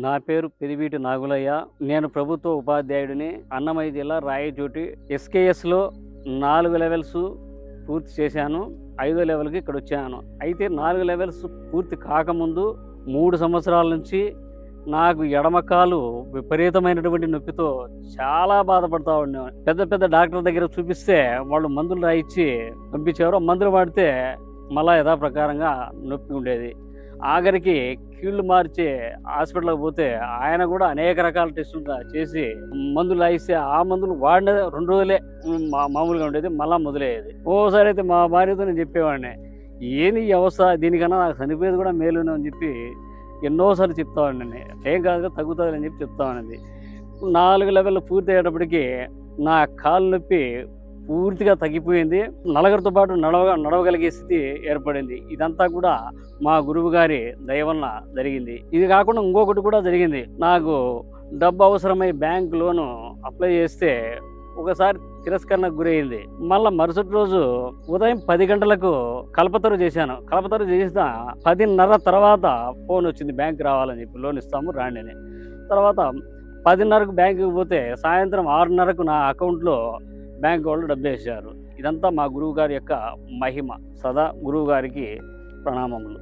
నా పేరు పెరివీటి నాగులయ్య. నేను ప్రభుత్వ ఉపాధ్యాయుడిని. అన్నమయ్య జిల్లా రాయచోటి ఎస్కేఎస్లో 4 లెవెల్స్ పూర్తి చేశాను. 5వ లెవెల్కి ఇక్కడ వచ్చాను. అయితే 4 లెవెల్స్ పూర్తి కాకముందు 3 సంవత్సరాల నుంచి నాకు ఎడమకాలు విపరీతమైనటువంటి నొప్పితో చాలా బాధపడతా ఉన్నాను. పెద్ద పెద్ద డాక్టర్ దగ్గర చూపిస్తే వాళ్ళు మందులు రాయిచ్చి పంపించేవారు. మందులు వాడితే మళ్ళా యథాప్రకారంగా నొప్పి ఉండేది. ఆఖరికి కీళ్ళు మార్చి హాస్పిటల్కి పోతే ఆయన కూడా అనేక రకాల టెస్టులు చేసి మందులు రాయిస్తే ఆ మందులు వాడిన 2 రోజులే మామూలుగా ఉండేది, మళ్ళీ మొదలయ్యేది. ఓసారి అయితే మా భార్యతో నేను చెప్పేవాడిని, ఏంది ఈ అవస్థ, దీనికన్నా నాకు చనిపోయేది కూడా మేలునే అని చెప్పి ఎన్నోసార్లు చెప్తామండి. ఏం కాదుగా తగ్గుతుంది అని చెప్పి చెప్తామనేది. 4 లెవెల్ పూర్తి అయ్యేటప్పటికి నా కాలు నొప్పి పూర్తిగా తగ్గిపోయింది. నలుగురితో పాటు నడవగలిగే స్థితి ఏర్పడింది. ఇదంతా కూడా మా గురువు గారి దయ వలన జరిగింది. ఇది కాకుండా ఇంకొకటి కూడా జరిగింది. నాకు డబ్బు అవసరమై బ్యాంక్ లోను అప్లై చేస్తే ఒకసారి తిరస్కరణకు గురైంది. మళ్ళీ మరుసటి రోజు ఉదయం 10 గంటలకు కల్పతరు చేశాను. కల్పతరు చేసిన 10:30 తర్వాత ఫోన్ వచ్చింది, బ్యాంక్ రావాలని చెప్పి, లోన్ ఇస్తాము రాండి అని. తర్వాత 10:30కు బ్యాంకుకి పోతే సాయంత్రం 6:30కు నా అకౌంట్లో బ్యాంక్ వాళ్ళు డబ్బు వేశారు. ఇదంతా మా గురువు గారి యొక్క మహిమ. సదా గురువు గారికి ప్రణామములు.